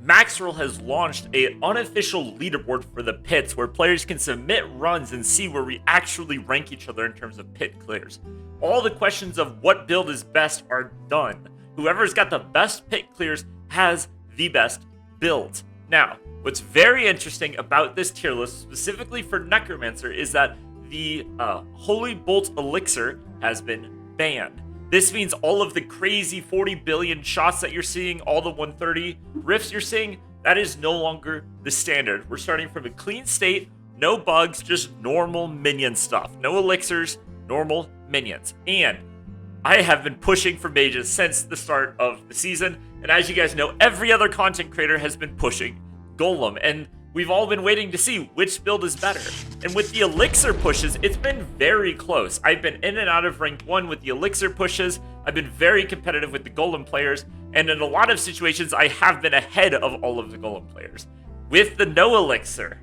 Maxwell has launched an unofficial leaderboard for the pits where players can submit runs and see where we actually rank each other in terms of pit clears. All the questions of what build is best are done. Whoever's got the best pit clears has the best build. Now, what's very interesting about this tier list, specifically for Necromancer, is that the Holy Bolt Elixir has been banned. This means all of the crazy 40 billion shots that you're seeing, all the 130 rifts you're seeing, that is no longer the standard. We're starting from a clean state, no bugs, just normal minion stuff. No elixirs, normal minions. And I have been pushing for mages since the start of the season, and as you guys know, every other content creator has been pushing Golem, and we've all been waiting to see which build is better. And with the elixir pushes, it's been very close. I've been in and out of rank 1 with the elixir pushes. I've been very competitive with the Golem players, and in a lot of situations, I have been ahead of all of the Golem players. With the no elixir,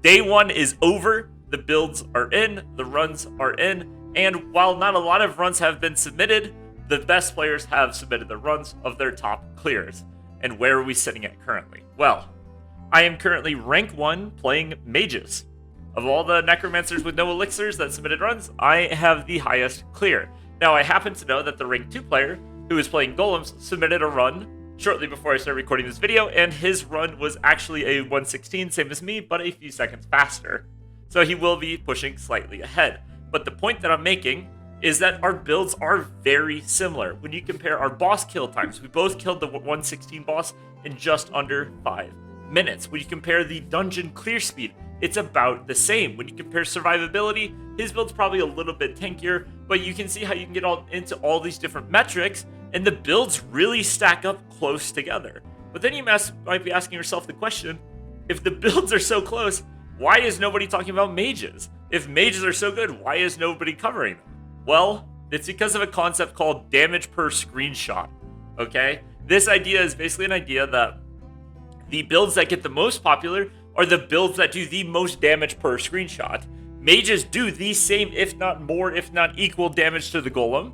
day 1 is over, the builds are in, the runs are in, and while not a lot of runs have been submitted, the best players have submitted the runs of their top clears. And where are we sitting at currently? Well, I am currently rank 1 playing mages. Of all the necromancers with no elixirs that submitted runs, I have the highest clear. Now, I happen to know that the rank 2 player, who is playing golems, submitted a run shortly before I started recording this video, and his run was actually a 116, same as me, but a few seconds faster. So he will be pushing slightly ahead. But the point that I'm making is that our builds are very similar. When you compare our boss kill times, we both killed the 116 boss in just under 5 minutes. When you compare the dungeon clear speed, it's about the same. When you compare survivability, his build's probably a little bit tankier, but you can see how you can get into all these different metrics, and the builds really stack up close together. But then you might be asking yourself the question, if the builds are so close, why is nobody talking about mages? If mages are so good, why is nobody covering them? Well, it's because of a concept called damage per screenshot, okay? This idea is basically an idea that the builds that get the most popular are the builds that do the most damage per screenshot. Mages do the same, if not more, if not equal damage to the golem,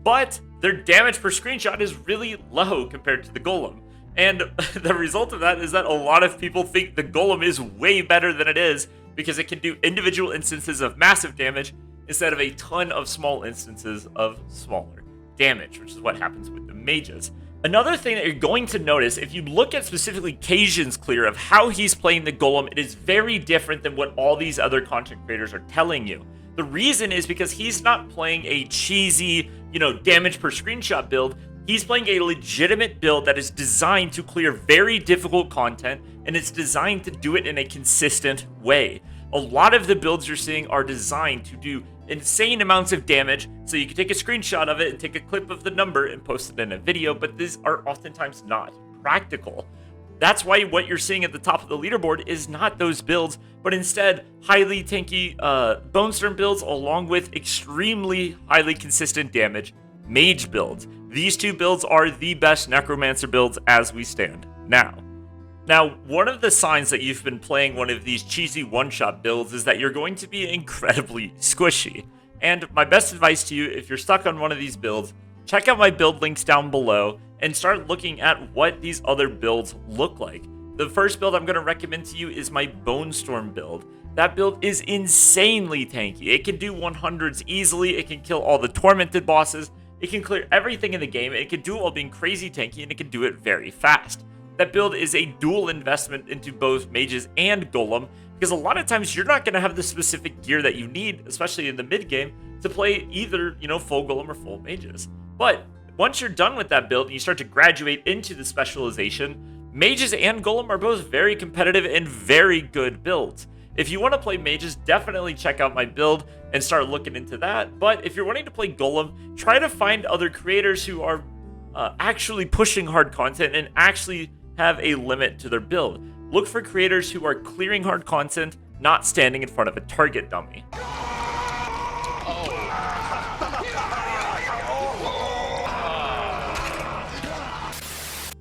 but their damage per screenshot is really low compared to the golem. And the result of that is that a lot of people think the golem is way better than it is because it can do individual instances of massive damage instead of a ton of small instances of smaller damage, which is what happens with the mages. Another thing that you're going to notice, if you look at specifically Cajun's clear of how he's playing the Golem, it is very different than what all these other content creators are telling you. The reason is because he's not playing a cheesy, damage per screenshot build. He's playing a legitimate build that is designed to clear very difficult content, and it's designed to do it in a consistent way. A lot of the builds you're seeing are designed to do insane amounts of damage, so you can take a screenshot of it and take a clip of the number and post it in a video, but these are oftentimes not practical. That's why what you're seeing at the top of the leaderboard is not those builds, but instead highly tanky Bone Storm builds along with extremely highly consistent damage mage builds. These two builds are the best necromancer builds as we stand now. Now, one of the signs that you've been playing one of these cheesy one-shot builds is that you're going to be incredibly squishy. And my best advice to you, if you're stuck on one of these builds, check out my build links down below and start looking at what these other builds look like. The first build I'm going to recommend to you is my Bone Storm build. That build is insanely tanky. It can do 100s easily, it can kill all the tormented bosses, it can clear everything in the game, it can do it while being crazy tanky, and it can do it very fast. That build is a dual investment into both mages and golem, because a lot of times you're not going to have the specific gear that you need, especially in the mid game, to play either, full golem or full mages. But once you're done with that build and you start to graduate into the specialization, mages and golem are both very competitive and very good builds. If you want to play mages, definitely check out my build and start looking into that. But if you're wanting to play golem, try to find other creators who are actually pushing hard content and actually have a limit to their build. Look for creators who are clearing hard content, not standing in front of a target dummy.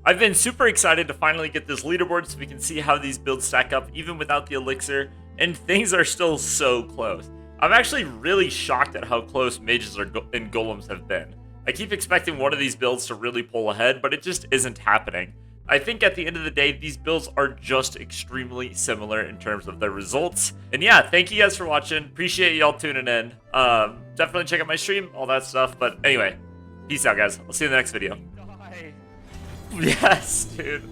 I've been super excited to finally get this leaderboard so we can see how these builds stack up even without the elixir, and things are still so close. I'm actually really shocked at how close mages and golems have been. I keep expecting one of these builds to really pull ahead, but it just isn't happening. I think at the end of the day, these builds are just extremely similar in terms of their results. And yeah, thank you guys for watching. Appreciate y'all tuning in. Definitely check out my stream, all that stuff. But anyway, peace out, guys. I'll see you in the next video. Yes, dude.